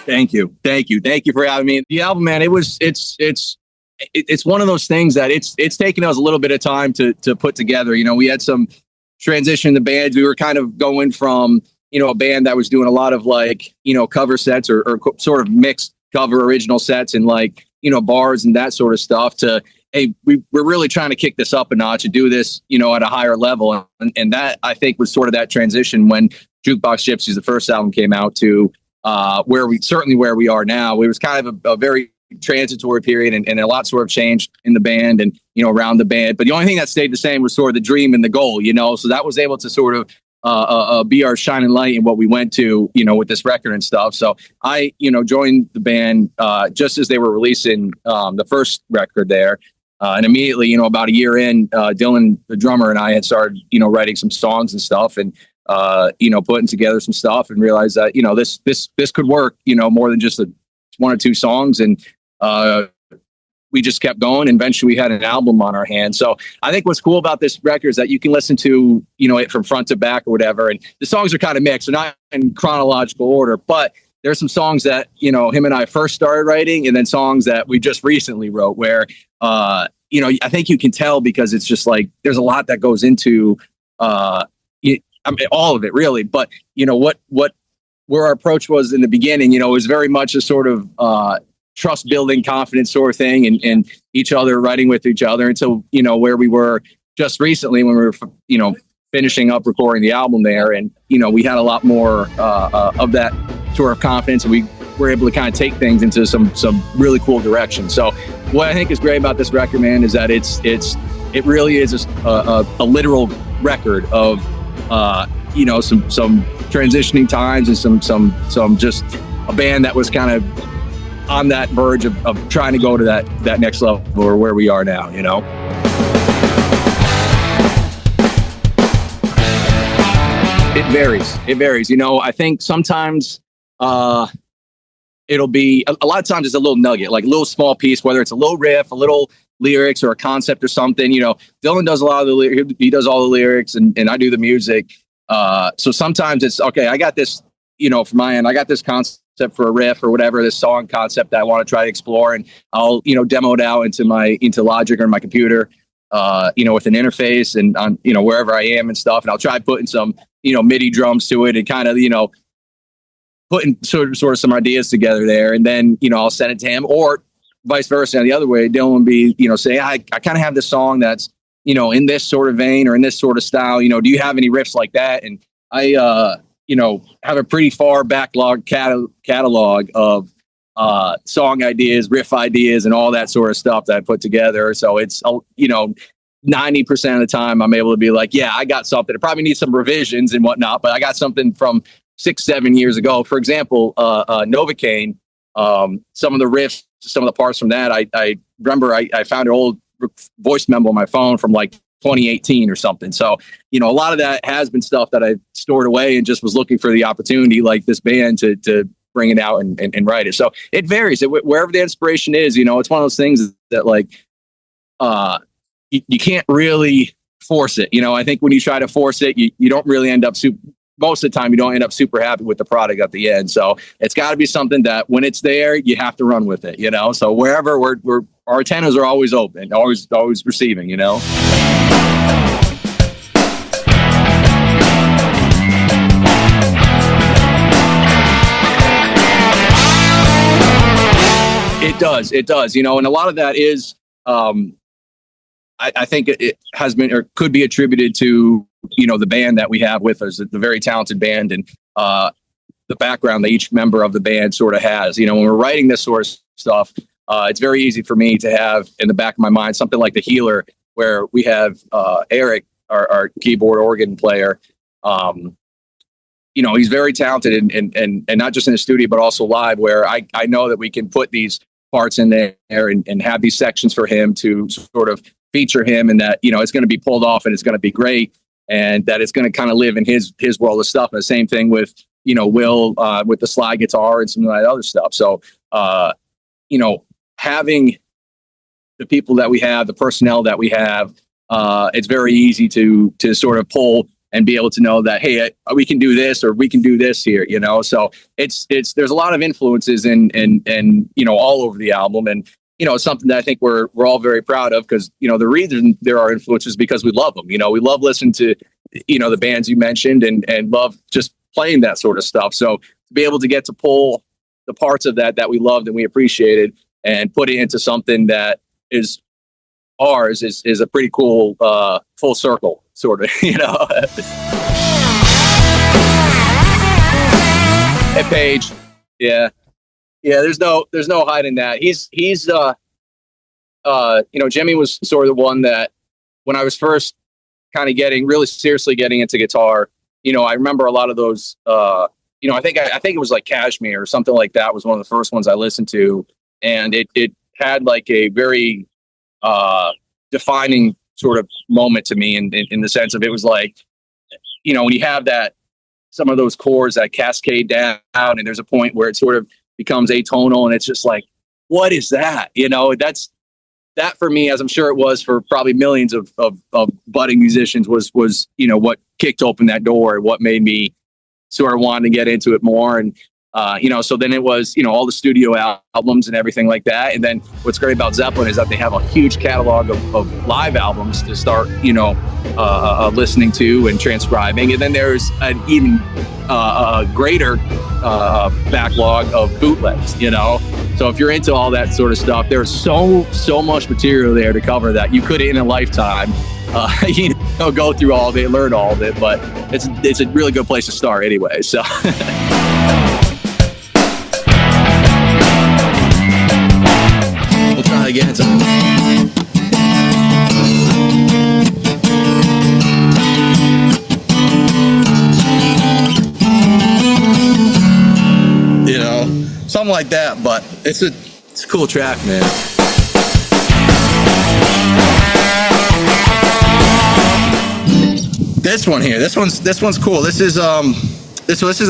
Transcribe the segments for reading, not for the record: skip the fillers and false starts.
Thank you. Thank you for having me. The album, man, it's one of those things that it's taken us a little bit of time to put together. You know, we had some transition in the bands. We were kind of going from, you know, a band that was doing a lot of like, you know, cover sets or sort of mixed cover original sets and like, you know, bars and that sort of stuff to, hey, we're really trying to kick this up a notch and do this, you know, at a higher level. And that, I think, was sort of that transition when Jukebox Gypsies, the first album, came out to where we are now. It was kind of a very transitory period, and a lot sort of changed in the band and, you know, around the band. But the only thing that stayed the same was sort of the dream and the goal, you know, so that was able to sort of be our shining light in what we went to, you know, with this record and stuff. So I, you know, joined the band just as they were releasing the first record there. And immediately, you know, about a year in, Dylan, the drummer, and I had started, you know, writing some songs and stuff and, you know, putting together some stuff and realized that, you know, this could work, you know, more than just one or two songs. And we just kept going. And eventually we had an album on our hands. So I think what's cool about this record is that you can listen to, you know, it from front to back or whatever. And the songs are kind of mixed. They're not in chronological order, but there's some songs that, you know, him and I first started writing, and then songs that we just recently wrote where, you know, I think you can tell because it's just like, there's a lot that goes into, I mean, all of it really, but you know, where our approach was in the beginning, you know, it was very much a sort of, trust building, confidence sort of thing, and each other writing with each other until, you know, where we were just recently when we were, you know, finishing up recording the album there. And, you know, we had a lot more, of that sort of confidence, and we were able to kind of take things into some really cool directions. So what I think is great about this record, man, is that it really is a literal record of, you know, some transitioning times and some just a band that was kind of on that verge of trying to go to that next level or where we are now, you know? It varies. You know, I think sometimes, it'll be a lot of times it's a little nugget, like a little small piece, whether it's a little riff, a little lyrics or a concept or something. You know, Dylan does a lot of he does all the lyrics and I do the music. So sometimes it's okay. I got this, you know, from my end, I got this concept for a riff or whatever, this song concept that I want to try to explore, and I'll, you know, demo it out into Logic or my computer, you know, with an interface and on, you know, wherever I am and stuff. And I'll try putting some, you know, MIDI drums to it and kind of, you know, putting sort of some ideas together there. And then, you know, I'll send it to him, or vice versa. And the other way, Dylan would be, you know, say, I kind of have this song that's, you know, in this sort of vein or in this sort of style, you know, do you have any riffs like that? And I, you know, have a pretty far backlog catalog of song ideas, riff ideas, and all that sort of stuff that I put together. So it's, you know, 90% of the time I'm able to be like, yeah, I got something. It probably needs some revisions and whatnot, but I got something from 6-7 years ago. For example, Novocaine, some of the riffs, some of the parts from that, I remember I found an old voice memo on my phone from like 2018 or something. So, you know, a lot of that has been stuff that I stored away and just was looking for the opportunity, like this band, to bring it out and write it. So it varies. Wherever the inspiration is, you know, it's one of those things that like, you can't really force it. You know, I think when you try to force it, you don't really end up most of the time, you don't end up super happy with the product at the end. So it's got to be something that when it's there, you have to run with it, you know? So wherever our antennas are always open, always receiving, you know? It does, you know, and a lot of that is, I think it has been or could be attributed to, you know, the band that we have with us, the very talented band, and the background that each member of the band sort of has. You know, when we're writing this sort of stuff, it's very easy for me to have in the back of my mind something like The Healer, where we have Eric, our keyboard organ player. You know, he's very talented and not just in the studio, but also live, where I know that we can put these parts in there and have these sections for him to sort of feature him, and that, you know, it's going to be pulled off and it's going to be great, and that it's going to kind of live in his world of stuff. And the same thing with, you know, Will with the slide guitar and some of that other stuff. So, you know, having the people that we have, the personnel that we have, it's very easy to sort of pull and be able to know that, hey, we can do this or we can do this here, you know. So there's a lot of influences and you know, all over the album, and you know, it's something that I think we're all very proud of, because you know, the reason there are influences because we love them. You know, we love listening to, you know, the bands you mentioned, and love just playing that sort of stuff. So to be able to get to pull the parts of that we loved and we appreciated and put it into something that is ours is a pretty cool full circle sort of, you know. Hey, Paige. Yeah. There's no hiding that. He's you know, Jimmy was sort of the one that when I was first kind of really seriously getting into guitar, you know, I remember a lot of those, you know, I think it was like Kashmir or something like that was one of the first ones I listened to. And it had like a very defining sort of moment to me in the sense of, it was like, you know, when you have some of those chords that cascade down, and there's a point where it sort of becomes atonal, and it's just like, what is that? You know, that for me, as I'm sure it was for probably millions of budding musicians, was, you know, what kicked open that door, what made me sort of want to get into it more. And, you know, so then it was, you know, all the studio albums and everything like that. And then what's great about Zeppelin is that they have a huge catalog of live albums to start, you know, listening to and transcribing. And then there's an even greater backlog of bootlegs, you know. So if you're into all that sort of stuff, there's so much material there to cover that you could, in a lifetime, you know, go through all of it, learn all of it. But it's a really good place to start anyway. So. We'll try again. You know, something like that, but it's a cool track, man. This one here, this one's cool. This is a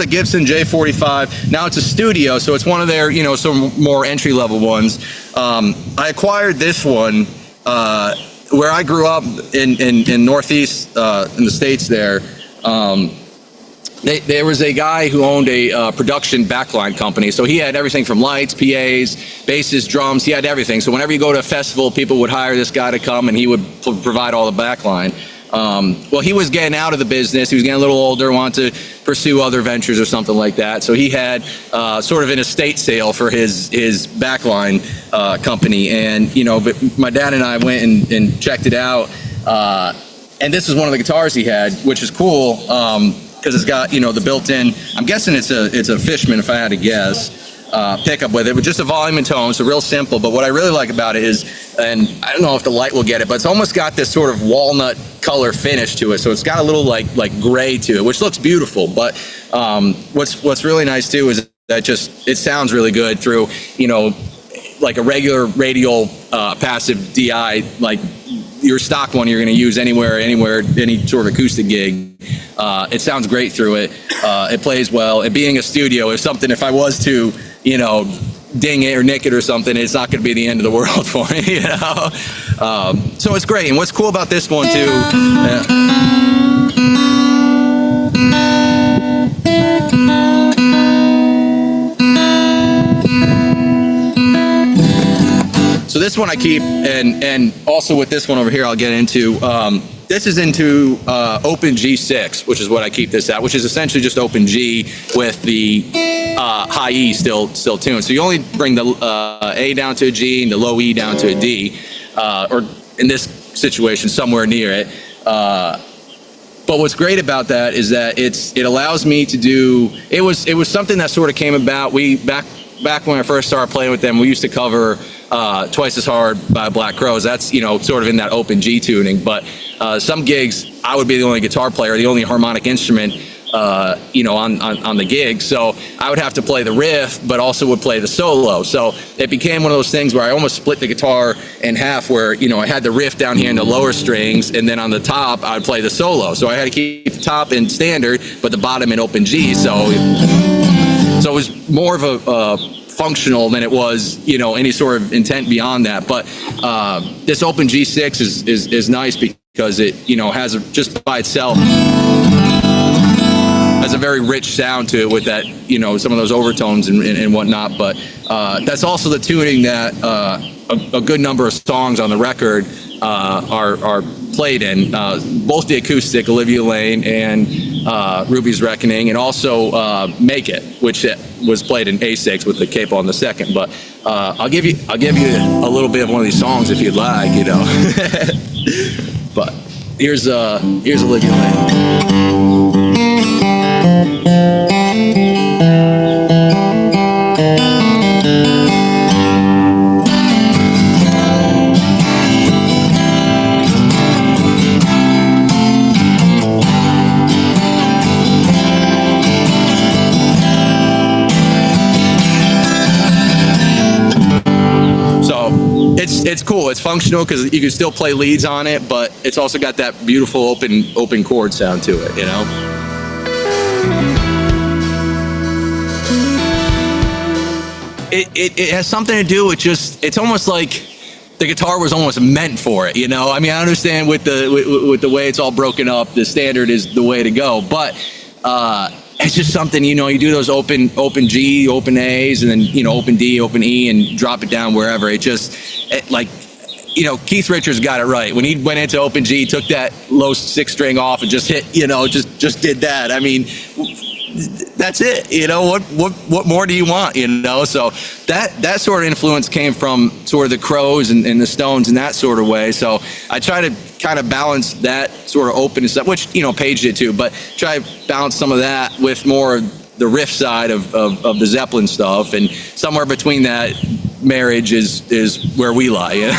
Gibson J45. Now it's a studio, so it's one of their, you know, some more entry level ones. I acquired this one where I grew up in Northeast in the States there. There was a guy who owned a production backline company. So he had everything from lights, PAs, basses, drums. He had everything. So whenever you go to a festival, people would hire this guy to come, and he would provide all the backline. Well, he was getting out of the business. He was getting a little older, wanted to pursue other ventures or something like that. So he had sort of an estate sale for his backline company. And, you know, but my dad and I went and checked it out. And this is one of the guitars he had, which is cool. Because it's got, you know, the built-in, I'm guessing it's a Fishman, if I had to guess, pickup with it, with just a volume and tone, so real simple. But what I really like about it is, and I don't know if the light will get it, but it's almost got this sort of walnut color finish to it. So it's got a little like gray to it, which looks beautiful. But what's really nice too is that it sounds really good through, you know, like a regular radial passive DI, like your stock one you're going to use anywhere, any sort of acoustic gig. It sounds great through it. It plays well. And being a studio is something, if I was to, you know, ding it or nick it or something, it's not going to be the end of the world for me, you know? So it's great. And what's cool about this one too, so this one I keep, and also with this one over here I'll get into, this is into open G6, which is what I keep this at, which is essentially just open G with the high E still tuned. So you only bring the A down to a G and the low E down to a D, or in this situation somewhere near it. But what's great about that is that it allows me to do, it was something that sort of came about. Back when I first started playing with them, we used to cover Twice as Hard by Black Crowes. That's, you know, sort of in that open G tuning. But some gigs, I would be the only guitar player, the only harmonic instrument, you know, on the gig. So I would have to play the riff, but also would play the solo. So it became one of those things where I almost split the guitar in half, where, you know, I had the riff down here in the lower strings, and then on the top I would play the solo. So I had to keep the top in standard, but the bottom in open G. So it was more of a functional than it was, you know, any sort of intent beyond that. But this open G6 is nice because it, you know, has just by itself has a very rich sound to it with that, you know, some of those overtones and whatnot. But that's also the tuning that a good number of songs on the record are played in. Both the acoustic, Olivia Lane and Ruby's Reckoning, and also Make It, which was played in A6 with the capo on the second. But I'll give you a little bit of one of these songs if you'd like, you know. But here's Olivia Lane. It's cool. It's functional because you can still play leads on it, but it's also got that beautiful open chord sound to it, you know? It has something to do with just, it's almost like the guitar was almost meant for it, you know? I mean, I understand with the way it's all broken up, the standard is the way to go, but it's just something, you know, you do those open G, open A's, and then, you know, open D, open E, and drop it down wherever. Like, you know, Keith Richards got it right. When he went into open G, took that low 6 string off and just hit, you know, just did that. I mean, that's it. You know, what more do you want, you know? So that sort of influence came from sort of the Crows and the Stones in that sort of way. So I try to kind of balance that sort of open stuff, which, you know, Page did too, but try to balance some of that with more of the riff side of the Zeppelin stuff, and somewhere between that marriage is where we lie, you know?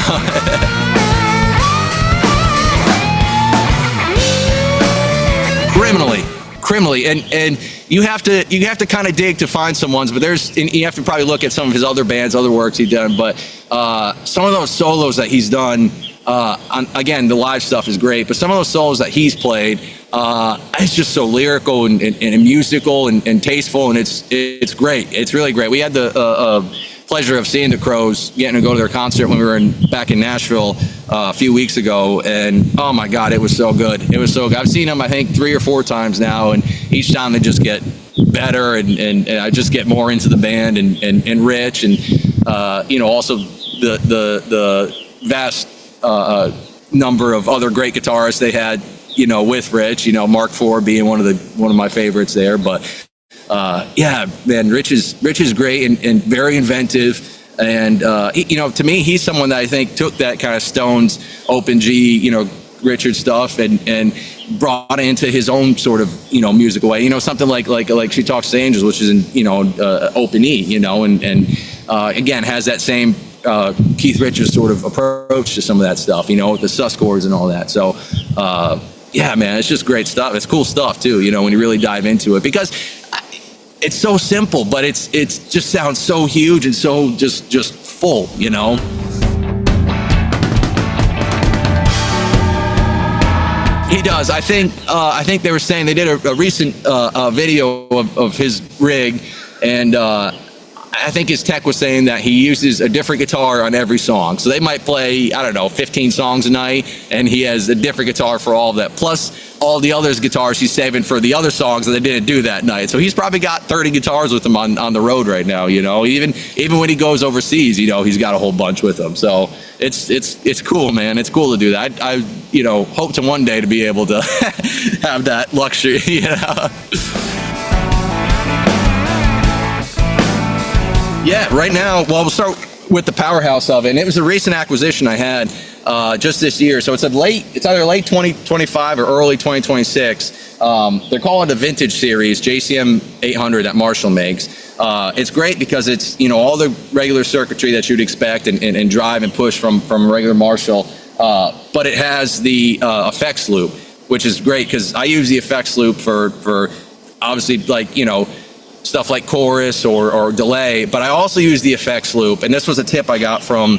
Criminally, and you have to kind of dig to find some ones, but you have to probably look at some of his other bands, other works he's done, but some of those solos that he's done, again, the live stuff is great, but some of those solos that he's played, it's just so lyrical and musical and tasteful, and it's great. It's really great. We had the pleasure of seeing the Crows, getting to go to their concert when we were back in Nashville a few weeks ago, and oh my God, it was so good. It was so good. I've seen them, I think, 3 or 4 times now, and each time they just get better, and I just get more into the band and Rich, and you know, also the vast number of other great guitarists they had, you know, with Rich, you know, Mark IV being one of my favorites there, but yeah, man, Rich is great and very inventive, and you know, to me, he's someone that I think took that kind of Stones open G, you know, Richard stuff and brought it into his own sort of, you know, musical way. You know, something like She Talks to Angels, which is in, you know, open E, you know, and again has that same Keith Richards sort of approach to some of that stuff, you know, with the sus chords and all that. So yeah, man, it's just great stuff. It's cool stuff too, you know, when you really dive into it, because it's so simple, but it's just sounds so huge and so just full, you know. He does. I think they were saying they did a recent video of his rig, and I think his tech was saying that he uses a different guitar on every song. So they might play, I don't know, 15 songs a night, and he has a different guitar for all of that. Plus all the others guitars he's saving for the other songs that they didn't do that night. So he's probably got 30 guitars with him on the road right now, you know. Even when he goes overseas, you know, he's got a whole bunch with him. So it's cool, man. It's cool to do that. I you know, hope to one day to be able to have that luxury, you know. Yeah, right now, well, we'll start with the powerhouse of it. And it was a recent acquisition I had just this year. So it's either late 2025 or early 2026. They're calling it a vintage series, JCM 800 that Marshall makes. It's great because it's, you know, all the regular circuitry that you'd expect and drive and push from a regular Marshall. But it has the effects loop, which is great because I use the effects loop for obviously, like, you know, stuff like chorus or delay, but I also use the effects loop. And this was a tip I got from,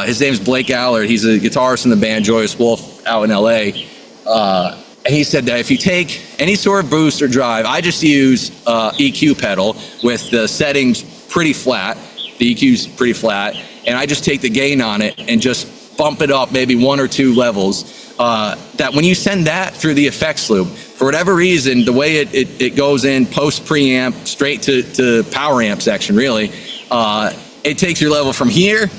his name's Blake Allard. He's a guitarist in the band Joyous Wolf out in LA. And he said that if you take any sort of boost or drive, I just use EQ pedal with the settings pretty flat. The EQ's pretty flat. And I just take the gain on it and just bump it up maybe 1 or 2 levels. That when you send that through the effects loop, for whatever reason, the way it goes in post preamp straight to power amp section, really, it takes your level from here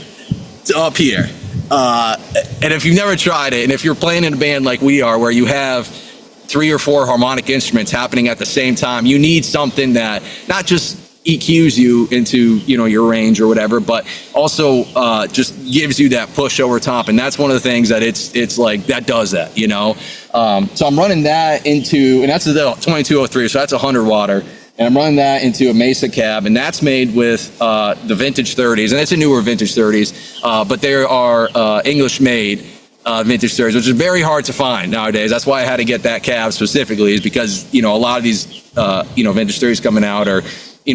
to up here. And if you've never tried it, and if you're playing in a band like we are, where you have 3 or 4 harmonic instruments happening at the same time, you need something that not just EQs you into, your range or whatever, but also just gives you that push over top. And that's one of the things that it's like that does that, So I'm running that into, and that's the 2203, so that's 100 watter. And I'm running that into a Mesa cab, and that's made with the vintage 30s, and it's a newer vintage 30s, but there are English-made vintage 30s, which is very hard to find nowadays. That's why I had to get that cab specifically, is because a lot of these vintage 30s coming out are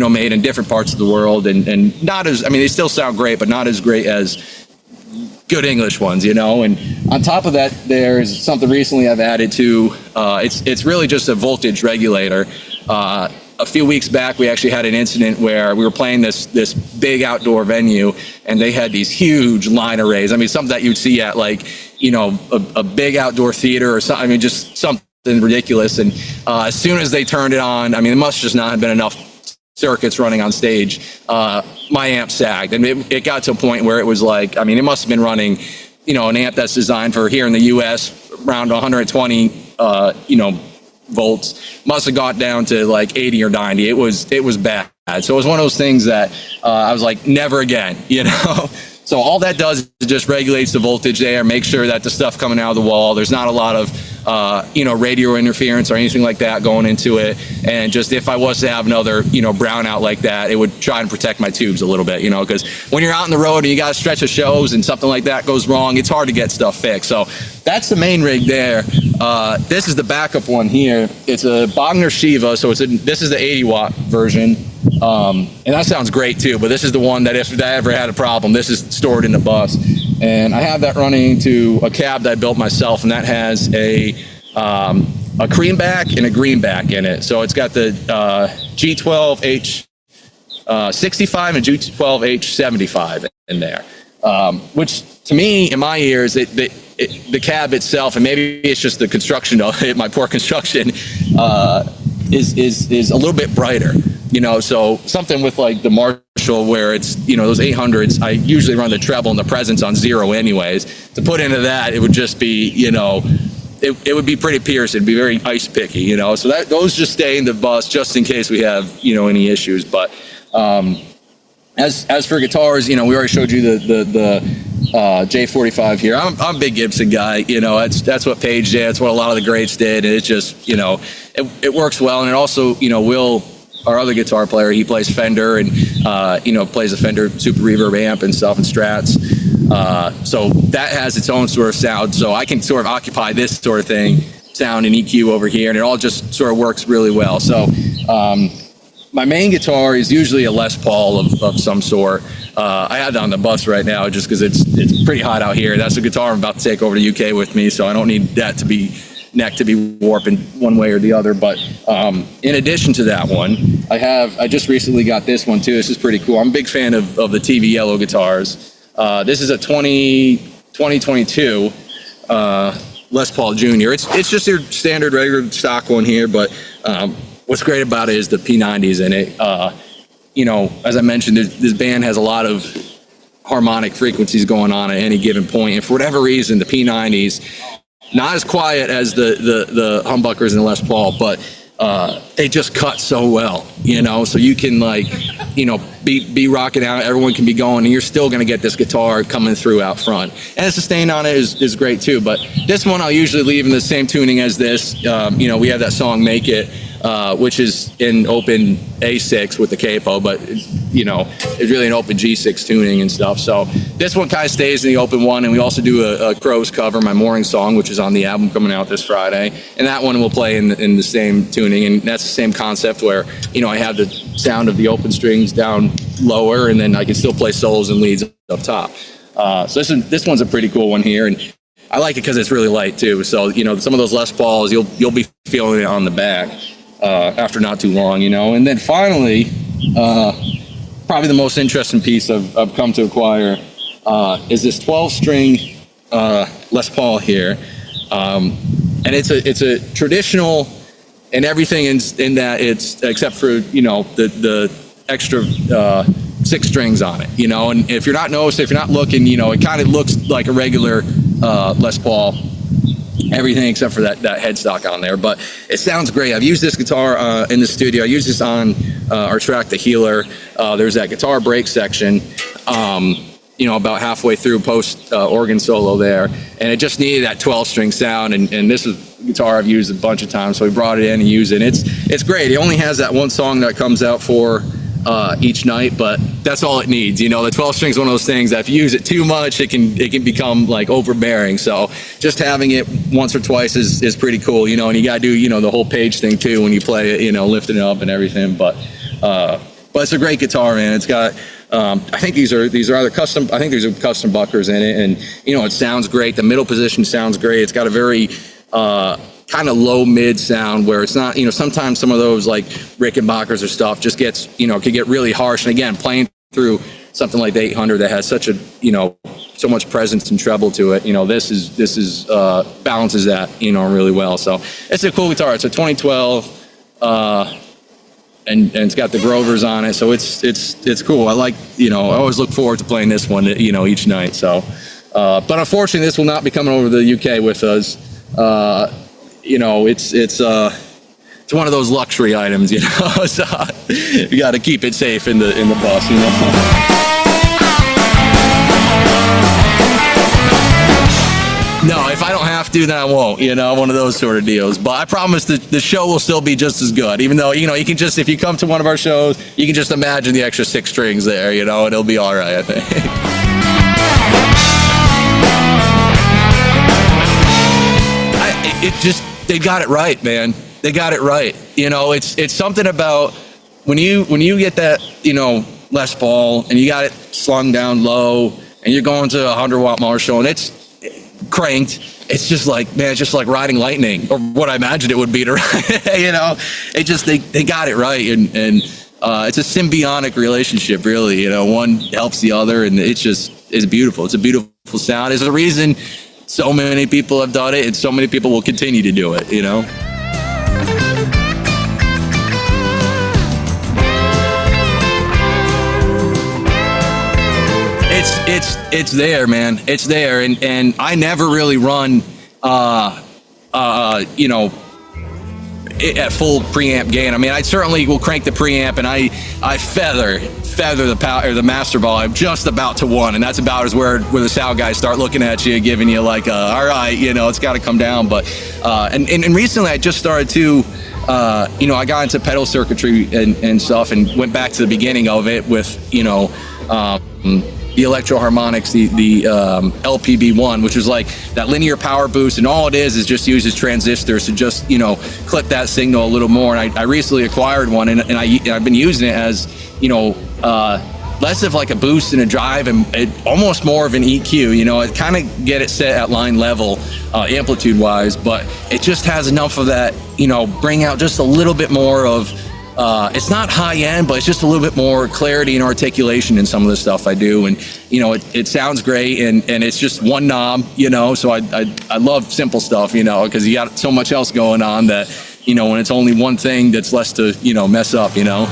made in different parts of the world, and not as, they still sound great, but not as great as good English ones, And on top of that, there's something recently I've added to. It's really just a voltage regulator. A few weeks back, we actually had an incident where we were playing this big outdoor venue, and they had these huge line arrays. Something that you'd see at a big outdoor theater or something. Just something ridiculous. And as soon as they turned it on, it must just not have been enough circuits running on stage. My amp sagged, and it got to a point where it was like, it must have been running, an amp that's designed for here in the U.S. around 120, volts, must have got down to like 80 or 90. It was bad. So it was one of those things that I was like, never again, So all that does is just regulates the voltage there, make sure that the stuff coming out of the wall, there's not a lot of, radio interference or anything like that going into it. And just if I was to have another, brownout like that, it would try and protect my tubes a little bit, because when you're out on the road and you got to stretch of shows and something like that goes wrong, it's hard to get stuff fixed. So that's the main rig there. This is the backup one here. It's a Bogner Shiva, so this is the 80 watt version. And that sounds great too, but this is the one that if I ever had a problem, this is stored in the bus. And I have that running to a cab that I built myself, and that has a cream back and a green back in it. So it's got the G12H 65 and G12H 75 in there, which to me, in my ears, the cab itself, and maybe it's just the construction of it, my poor construction, is a little bit brighter. So something with like the Marshall where it's, those 800s, I usually run the treble and the presence on 0 anyways. To put into that, it would just be, it would be pretty pierced. It'd be very ice picky, So those just stay in the bus just in case we have, any issues. But as for guitars, we already showed you the J45 here. I'm a big Gibson guy. That's what Page did. That's what a lot of the greats did. And it's just, it works well. And it also, Will, our other guitar player, he plays Fender and, plays a Fender Super Reverb amp and stuff and Strats. So that has its own sort of sound. So I can sort of occupy this sort of thing, sound and EQ over here, and it all just sort of works really well. So my main guitar is usually a Les Paul of some sort. I have that on the bus right now just because it's pretty hot out here. That's the guitar I'm about to take over to UK with me, so I don't need that to be neck to be warping one way or the other. But in addition to that one, I just recently got this one too. This is pretty cool. I'm a big fan of the TV yellow guitars. This is a 2022 Les Paul Jr. It's just your standard regular stock one here, but what's great about it is the P90s in it. As I mentioned, this band has a lot of harmonic frequencies going on at any given point, and for whatever reason, the P90s, not as quiet as the humbuckers and the Les Paul, but they just cut so well, so you can be rocking out, everyone can be going, and you're still going to get this guitar coming through out front. And the sustain on it is great too, but this one I'll usually leave in the same tuning as this. We have that song Make It, which is in open A6 with the capo, but it's really an open G6 tuning and stuff. So this one kind of stays in the open one, and we also do a Crows cover, My Mooring Song, which is on the album coming out this Friday, and that one will play in the same tuning, and that's the same concept where I have the sound of the open strings down lower, and then I can still play solos and leads up top. So this one's a pretty cool one here, and I like it because it's really light too. So some of those Les Pauls, you'll be feeling it on the back after not too long, And then finally, probably the most interesting piece I've come to acquire is this 12-string Les Paul here, and it's a traditional and everything in that, it's except for, you know, the extra 6 strings on it, you know. And if you're not noticing, if you're not looking, you know, it kind of looks like a regular Les Paul, everything except for that headstock on there. But it sounds great. I've used this guitar in the studio. I use this on our track, The Healer. There's that guitar break section, you know, about halfway through post organ solo there, and it just needed that 12-string sound, and this is a guitar I've used a bunch of times, so we brought it in and used it. It's great. It only has that one song that comes out for each night, but that's all it needs. You know, the 12 string is one of those things that if you use it too much, it can become like overbearing. So just having it once or twice is pretty cool, you know. And you got to do, you know, the whole page thing too when you play it, you know, lifting it up and everything. But it's a great guitar, man. It's got I think these are either custom. I think these are custom buckers in it, and you know, it sounds great. The middle position sounds great. It's got a very kind of low mid sound where it's not, you know, sometimes some of those like Rickenbackers or stuff just gets, you know, can get really harsh. And again, playing through something like the 800 that has such a, you know, so much presence and treble to it, you know, this is balances that, you know, really well. So it's a cool guitar. It's a 2012 and it's got the Grovers on it, so it's cool. I like, you know, I always look forward to playing this one, you know, each night. So but unfortunately this will not be coming over to the UK with us. You know, it's one of those luxury items, you know. So you got to keep it safe in the bus, you know. No, if I don't have to, then I won't, you know, one of those sort of deals. But I promise the show will still be just as good, even though, you know, you can just, if you come to one of our shows, you can just imagine the extra 6 strings there, you know, and it'll be all right, I think. They got it right, man. They got it right. You know, it's something about when you get that, you know, Les Paul and you got it slung down low and you're going to a 100-watt Marshall and it's cranked. It's just like, man, it's just like riding lightning, or what I imagined it would be to ride. You know, they got it right, and it's a symbiotic relationship, really. You know, one helps the other, and it's beautiful. It's a beautiful sound. There's a reason so many people have done it, and so many people will continue to do it, you know? It's there, man. It's there, and I never really run, you know, at full preamp gain. I mean, I certainly will crank the preamp, and I feather the power or the master volume just about to 1, and that's about as where the sound guys start looking at you, giving you like, all right, you know, it's got to come down. But and recently I just started to, you know, I got into pedal circuitry and stuff, and went back to the beginning of it with, you know, the Electro Harmonics, the LPB1, which is like that linear power boost, and all it is just uses transistors to just, you know, clip that signal a little more. And I recently acquired one, and I've been using it as, you know, less of like a boost and a drive, and almost more of an EQ. You know, I kind of get it set at line level, amplitude wise, but it just has enough of that, you know, bring out just a little bit more of, it's not high end, but it's just a little bit more clarity and articulation in some of the stuff I do. And, you know, it sounds great, and it's just one knob, you know, so I love simple stuff, you know, because you got so much else going on that, you know, when it's only one thing that's less to, you know, mess up, you know.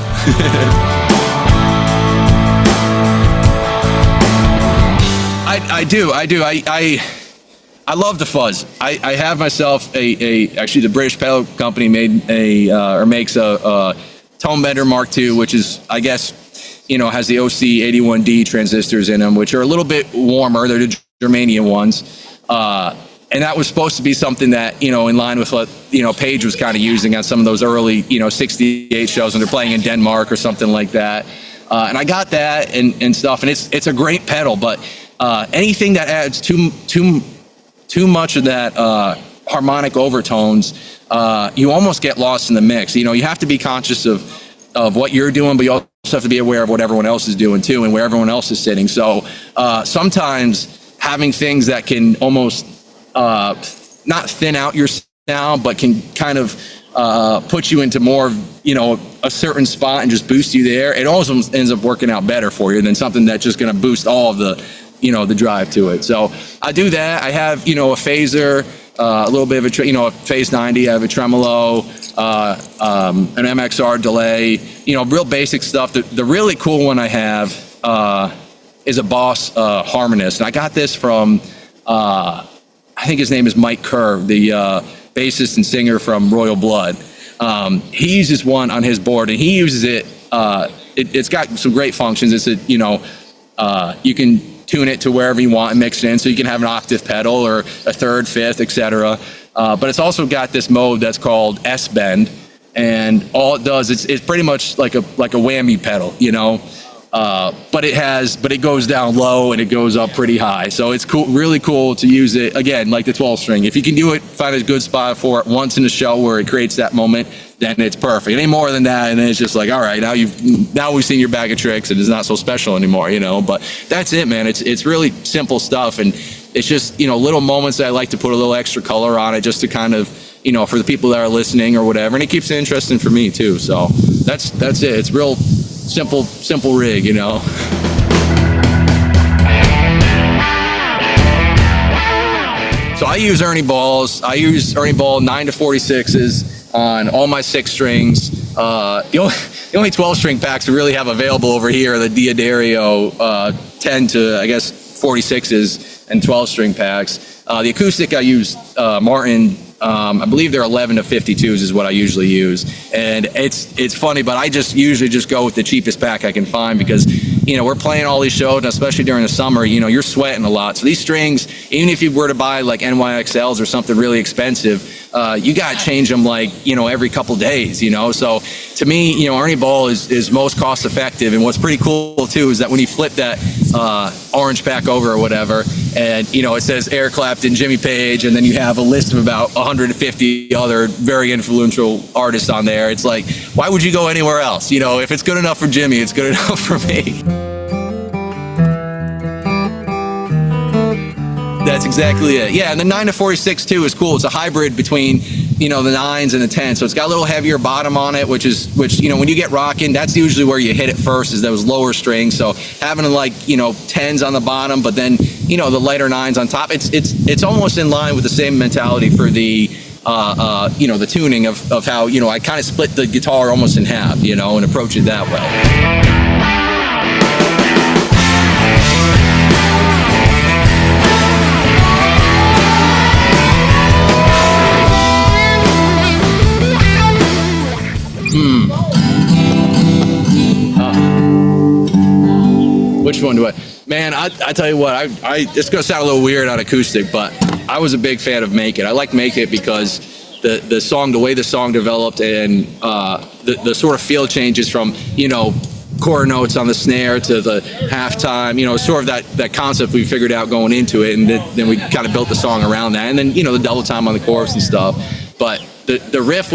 I do. I love the fuzz. I have myself actually the British pedal company makes a Tone Bender Mark II, which is, I guess, you know, has the OC81D transistors in them, which are a little bit warmer. They're the Germanium ones. And that was supposed to be something that, you know, in line with what, you know, Page was kind of using on some of those early, you know, 68 shows when they're playing in Denmark or something like that. And I got that and stuff, and it's a great pedal, but anything that adds too much of that harmonic overtones, you almost get lost in the mix. You know, you have to be conscious of what you're doing, but you also have to be aware of what everyone else is doing too, and where everyone else is sitting. So sometimes having things that can almost not thin out your sound, but can kind of put you into more, you know, a certain spot and just boost you there, it also ends up working out better for you than something that's just going to boost all of the, you know, the drive to it. So I do that. I have, you know, a phaser, a little bit of a, you know, a Phase 90. I have a tremolo, an MXR delay, real basic stuff. The really cool one I have is a Boss harmonist. And I got this from, I think his name is Mike Kerr, the bassist and singer from Royal Blood. He uses one on his board, and he uses it. It's got some great functions. It's you can tune it to wherever you want and mix it in, so you can have an octave pedal or a third, fifth, etc. But it's also got this mode that's called S bend, and all it does it's pretty much like a whammy pedal, but it goes down low and it goes up pretty high. So it's cool, really cool to use it again, like the 12 string. If you can do it, find a good spot for it once in the show where it creates that moment, then it's perfect. Any more than that, and then it's just like, all right, now we've seen your bag of tricks, and it's not so special anymore, But that's it, man. It's really simple stuff, and it's just little moments that I like to put a little extra color on it, just to kind of for the people that are listening or whatever, and it keeps it interesting for me too. So that's it. It's real simple rig, So I use Ernie balls. I use Ernie Ball 9 to 46s on all my 6 strings. The only 12 string packs we really have available over here are the Diodario 10 to, I guess, 46s and 12 string packs. The acoustic I use Martin, I believe they're 11 to 52s is what I usually use. And it's funny, but I usually just go with the cheapest pack I can find, because we're playing all these shows, and especially during the summer, you're sweating a lot. So these strings, even if you were to buy like NYXLs or something really expensive, you got to change them every couple days, So to me, Ernie Ball is most cost effective. And what's pretty cool too is that when you flip that orange pack over or whatever, and it says Eric Clapton, Jimmy Page, and then you have a list of about 150 other very influential artists on there. It's like, why would you go anywhere else? If it's good enough for Jimmy, it's good enough for me. That's exactly it. Yeah, and the 9 to 46 too is cool. It's a hybrid between the 9s and the 10s. So it's got a little heavier bottom on it, which when you get rocking, that's usually where you hit it first, is those lower strings. So having 10s on the bottom, but then the lighter 9s on top, it's almost in line with the same mentality for the the tuning of how I kind of split the guitar almost in half, and approach it that way. Which one do I? Man, I tell you what, it's gonna sound a little weird on acoustic, but I was a big fan of Make It. I like Make It because the way the song developed, and the sort of feel changes from quarter notes on the snare to the halftime, sort of that concept we figured out going into it, and then we kind of built the song around that, and then the double time on the chorus and stuff. But the riff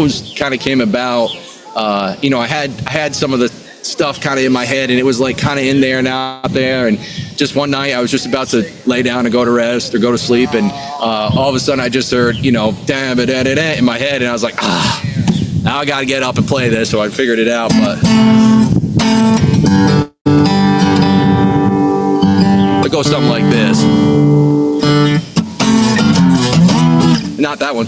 came about. I had some of the stuff kind of in my head, and it was kind of in there and out there, and just one night I was just about to lay down and go to rest or go to sleep, and all of a sudden I just heard damn it in my head, and I was like, now I gotta get up and play this. So I figured it out, but it goes something like this. Not that one.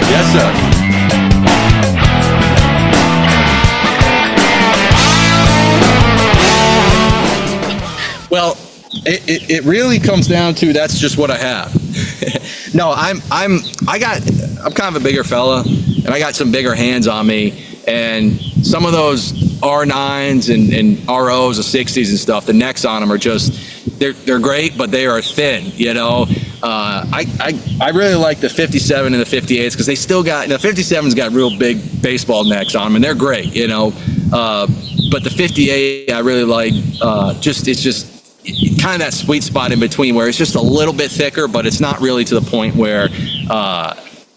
Yes, sir. Well, it really comes down to that's just what I have. No, I'm kind of a bigger fella, and I got some bigger hands on me, and some of those R9s and ROs, the 60s and stuff, the necks on them are just, they're great, but they are thin, you know. I really like the 57 and the 58s because they still got, the 57's got real big baseball necks on them, and they're great, you know. But the 58 I really like, it's just kind of that sweet spot in between where it's just a little bit thicker, but it's not really to the point where,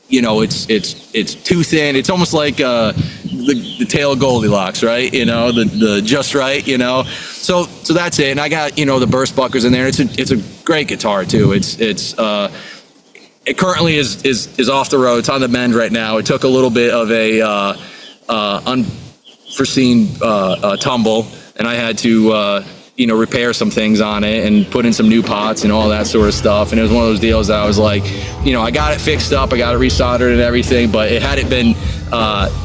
you know, it's too thin. It's almost like the tail of Goldilocks, right? You know, the just right, you know. So that's it. And I got, you know, the burst buckers in there. It's a great guitar too. It currently is off the road. It's on the mend right now. It took a little bit of a unforeseen tumble, and I had to you know, repair some things on it and put in some new pots and all that sort of stuff. And it was one of those deals that I was like, you know, I got it fixed up, I got it resoldered and everything, but it hadn't been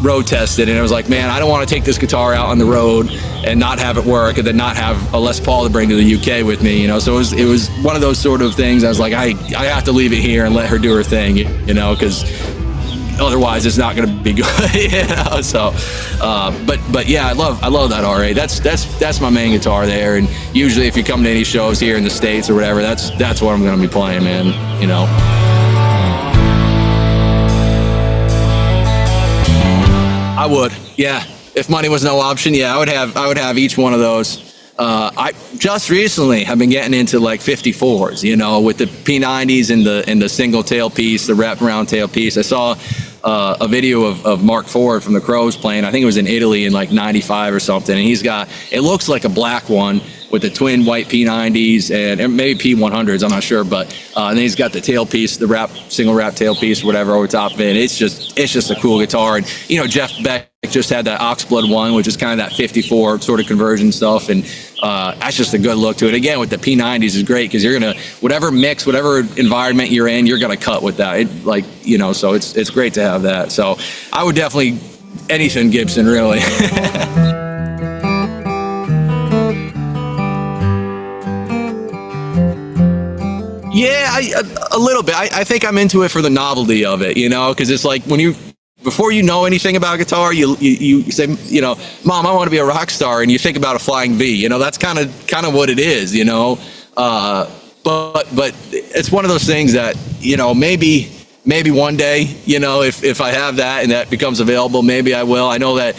road tested. And it was like, man, I don't want to take this guitar out on the road and not have it work and then not have a Les Paul to bring to the UK with me, you know. So it was one of those sort of things. I was like, I have to leave it here and let her do her thing, you know, because otherwise it's not going to be good, you know. So but yeah, I love that RA. That's my main guitar there, and usually if you come to any shows here in the States or whatever, that's what I'm going to be playing, man, you know. I would, yeah, if money was no option, yeah, I would have each one of those. I just recently have been getting into like 54s, you know, with the P90s and the single tailpiece, the wraparound tailpiece. I saw a video of Mark Ford from the Crows playing. I think it was in Italy in like '95 or something, and he's got, it looks like a black one with the twin white P90s and maybe P100s, I'm not sure, but and then he's got the tailpiece, the single wrap tailpiece or whatever over top of it. It's just a cool guitar. And you know, Jeff Beck just had that Oxblood one, which is kind of that 54 sort of conversion stuff, and that's just a good look to it. Again, with the P90s is great because you're gonna, whatever mix, whatever environment you're in, you're gonna cut with that. It, like, you know, so it's great to have that. So I would definitely anything Gibson, really. Yeah, a little bit. I think I'm into it for the novelty of it, you know, because it's like before you know anything about guitar, you say, you know, Mom, I want to be a rock star, and you think about a flying V, you know, that's kind of what it is, you know. But it's one of those things that, you know, maybe one day, you know, if I have that and that becomes available, maybe I will. I know that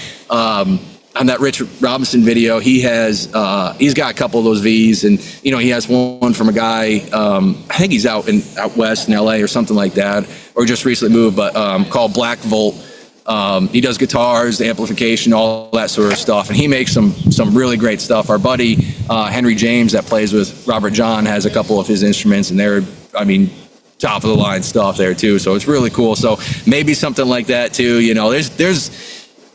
on that Rich Robinson video, he's got a couple of those V's, and you know, he has one from a guy, I think he's out west in LA or something like that, or just recently moved, but called Black Volt. He does guitars, amplification, all that sort of stuff, and he makes some really great stuff. Our buddy Henry James that plays with Robert John has a couple of his instruments, and they're, I mean, top of the line stuff there too. So it's really cool. So maybe something like that too. You know,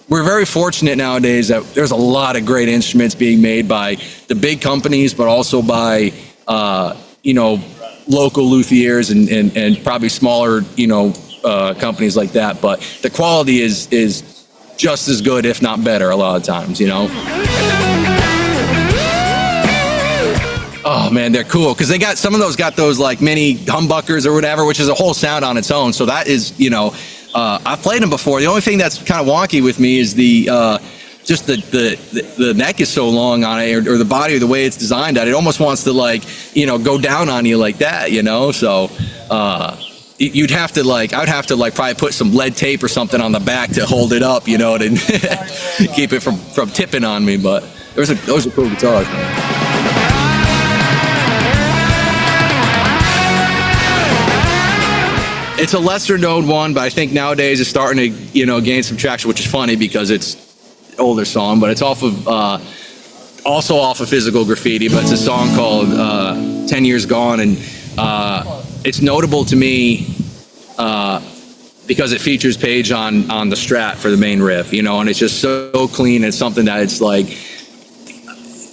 we're very fortunate nowadays that there's a lot of great instruments being made by the big companies, but also by, you know, local luthiers and probably smaller, you know, companies like that. But the quality is just as good, if not better, a lot of times, you know. Oh man, they're cool because they got, some of those got those like mini humbuckers or whatever, which is a whole sound on its own. So that is, you know, I've played them before. The only thing that's kind of wonky with me is just the neck is so long on it, or the body, or the way it's designed that it almost wants to, like, you know, go down on you like that, you know. So you'd have to, like, I'd have to like probably put some lead tape or something on the back to hold it up, you know, to keep it from tipping on me. But those are cool guitars, man. It's a lesser known one, but I think nowadays it's starting to, you know, gain some traction, which is funny because it's an older song, but it's off of, also off of Physical Graffiti, but it's a song called 10 Years Gone, and it's notable to me because it features Page on the Strat for the main riff, you know, and it's just so clean. It's something that it's like,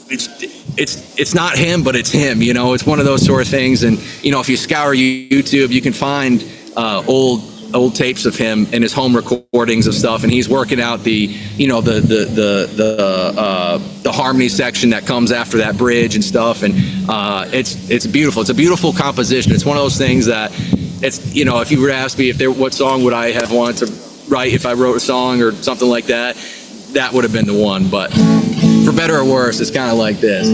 it's not him, but it's him, you know. It's one of those sort of things. And you know, if you scour YouTube, you can find old tapes of him and his home recordings of stuff, and he's working out the, you know, the harmony section that comes after that bridge and stuff, and it's beautiful. It's a beautiful composition. It's one of those things that, it's, you know, if you were to ask me what song would I have wanted to write if I wrote a song or something like that, that would have been the one. But for better or worse, it's kind of like this.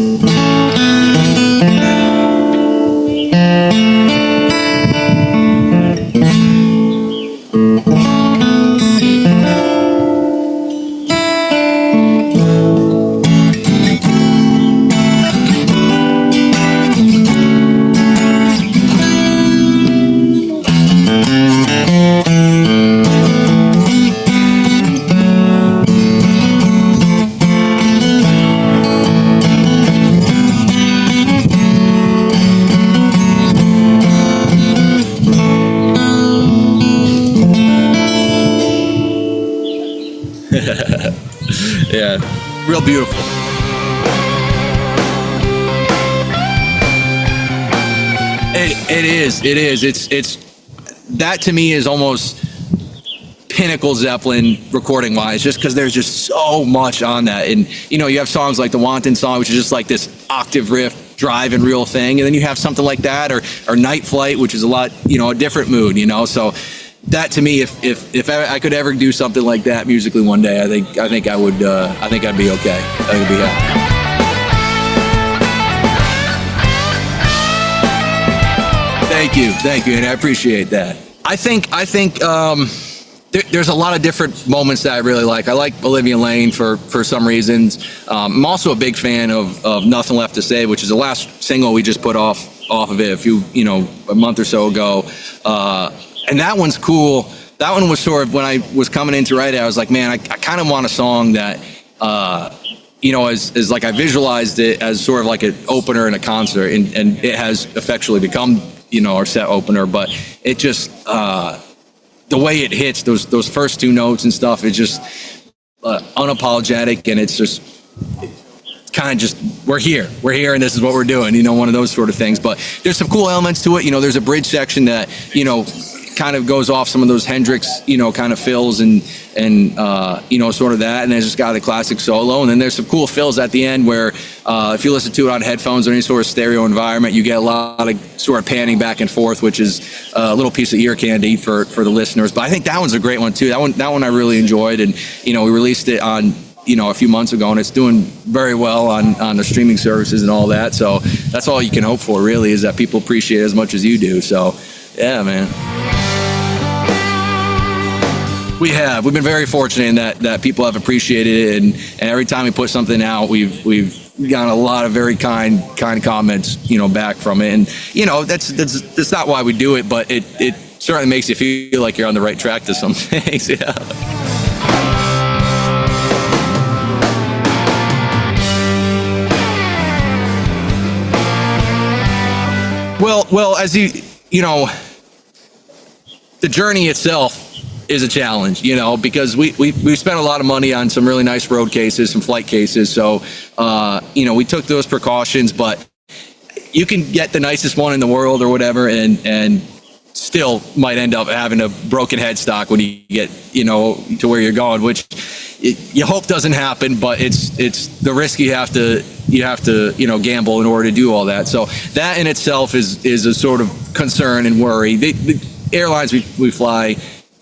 Yeah, real beautiful. It is. It's that to me is almost pinnacle Zeppelin recording wise, just because there's just so much on that. And you know, you have songs like the Wanton song, which is just like this octave riff, drive and real thing, and then you have something like that, or Night Flight, which is a lot, you know, a different mood, you know. So that to me, if I could ever do something like that musically one day, I think I would. I think I'd be okay. I think I'd be happy. Thank you, and I appreciate that. I think there's a lot of different moments that I really like. I like Olivia Lane for some reasons. I'm also a big fan of Nothing Left to Say, which is the last single we just put off of it a month or so ago. And that one's cool. That one was sort of, when I was coming in to write it, I was like, man, I kind of want a song that, as like I visualized it as sort of like an opener in a concert, and it has effectually become, our set opener. But it just, the way it hits those first two notes and stuff, it's just unapologetic, and it's just kind of just, we're here, and this is what we're doing, one of those sort of things. But there's some cool elements to it. There's a bridge section that, kind of goes off some of those Hendrix, kind of fills and sort of that. And then it's got the classic solo. And then there's some cool fills at the end where if you listen to it on headphones or any sort of stereo environment, you get a lot of sort of panning back and forth, which is a little piece of ear candy for the listeners. But I think that one's a great one too. That one I really enjoyed. And, we released it on, a few months ago, and it's doing very well on the streaming services and all that. So that's all you can hope for, really, is that people appreciate it as much as you do. So, yeah, man. We've been very fortunate in that people have appreciated it, and every time we put something out, we've gotten a lot of very kind comments, back from it. And that's not why we do it, but it certainly makes you feel like you're on the right track to some things. Yeah. Well, as the journey itself is a challenge, because we spent a lot of money on some really nice road cases, some flight cases. So, we took those precautions, but you can get the nicest one in the world or whatever, and still might end up having a broken headstock when you get, to where you're going, which you hope doesn't happen, but it's the risk you have to gamble in order to do all that. So that in itself is a sort of concern and worry. The airlines we fly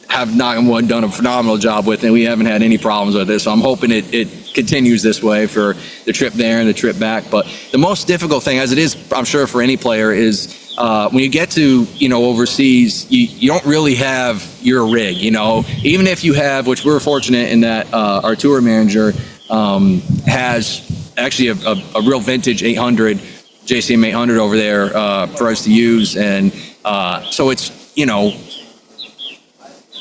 have, knock on wood, done a phenomenal job with, and we haven't had any problems with it. So I'm hoping it continues this way for the trip there and the trip back. But the most difficult thing, as it is, I'm sure, for any player, is when you get to, overseas, you don't really have your rig, even if you have, which we're fortunate in that our tour manager has actually a real vintage 800, JCM 800 over there for us to use. And so it's,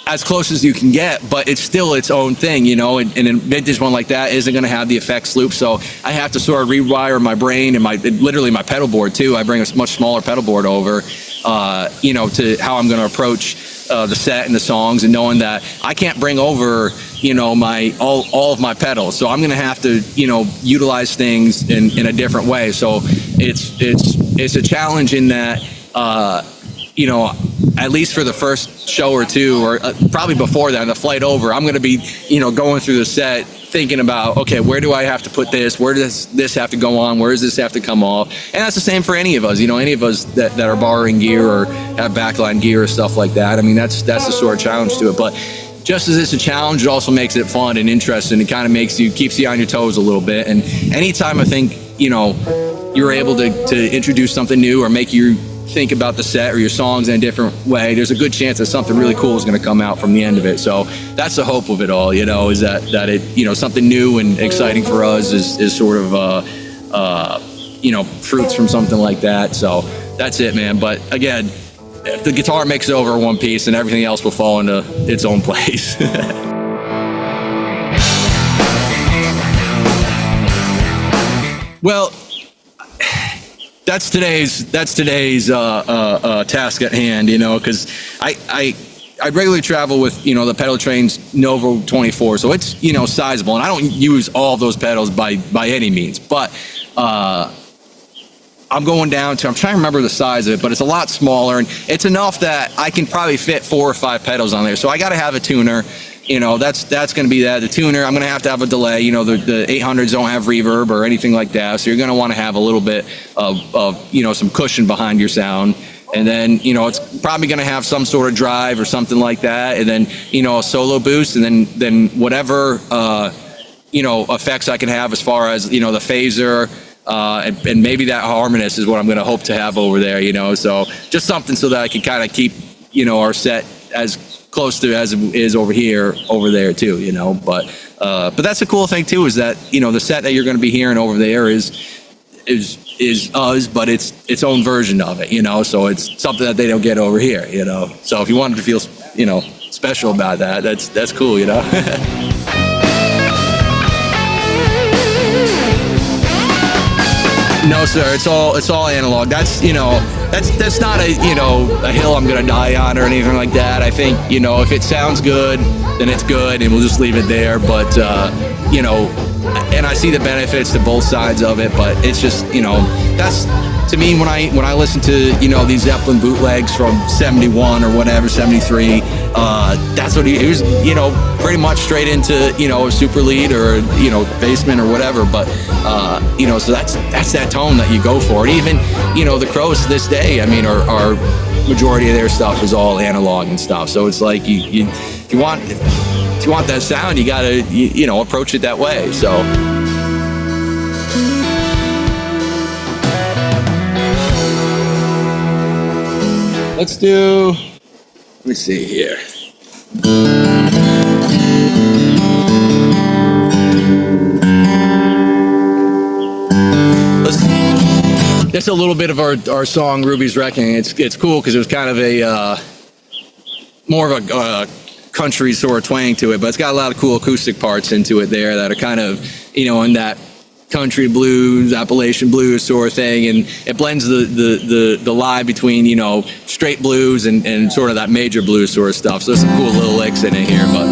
as close as you can get, but it's still its own thing, and a vintage one like that isn't going to have the effects loop. So I have to sort of rewire my brain and literally my pedal board too. I bring a much smaller pedal board over, to how I'm going to approach the set and the songs, and knowing that I can't bring over, my all of my pedals. So I'm going to have to, utilize things in a different way. So it's a challenge in that, at least for the first show or two, or probably before that, the flight over, I'm going to be, going through the set, thinking about, okay, where do I have to put this? Where does this have to go on? Where does this have to come off? And that's the same for any of us, any of us that are borrowing gear or have backline gear or stuff like that. I mean, that's the sort of challenge to it. But just as it's a challenge, it also makes it fun and interesting. It kind of keeps you on your toes a little bit. And anytime I think, you're able to introduce something new or make you think about the set or your songs in a different way, there's a good chance that something really cool is going to come out from the end of it. So that's the hope of it all, is that it, something new and exciting for us is sort of, fruits from something like that. So that's it, man. But again, the guitar makes it over one piece and everything else will fall into its own place. Well, that's today's task at hand, because I regularly travel with, the pedal train's Novo 24, so it's, sizable, and I don't use all of those pedals by any means, but I'm going down to, I'm trying to remember the size of it, but it's a lot smaller, and it's enough that I can probably fit 4 or 5 pedals on there. So I got to have a tuner. That's going to be that. The tuner, I'm going to have a delay. The 800s don't have reverb or anything like that, so you're going to want to have a little bit of some cushion behind your sound. And then, it's probably going to have some sort of drive or something like that, and then, a solo boost, and then whatever effects I can have as far as the phaser. And maybe that harmonist is what I'm going to hope to have over there, so just something so that I can kind of keep, our set as close to as it is over there too, but that's the cool thing too, is that, the set that you're going to be hearing over there is us, but it's its own version of it, so it's something that they don't get over here, so if you wanted to feel, special about that, that's cool, No, sir. It's all analog. That's that's not a a hill I'm gonna die on or anything like that. I think if it sounds good, then it's good, and we'll just leave it there. But and I see the benefits to both sides of it. But it's just that's to me when I listen to these Zeppelin bootlegs from '71 or whatever, '73. That's what he was pretty much straight into a super lead or basement or whatever. But so that's that tone that you go for. And even the Crows to this day, I mean, our majority of their stuff is all analog and stuff. So it's like if you want that sound, you gotta approach it that way. So. Let me see here. That's a little bit of our song Ruby's Reckoning. It's cool because it was kind of a more of a country sort of twang to it, but it's got a lot of cool acoustic parts into it there that are kind of in that country blues, Appalachian blues sort of thing, and it blends the line between straight blues and sort of that major blues sort of stuff. So there's some cool little licks in it here, but.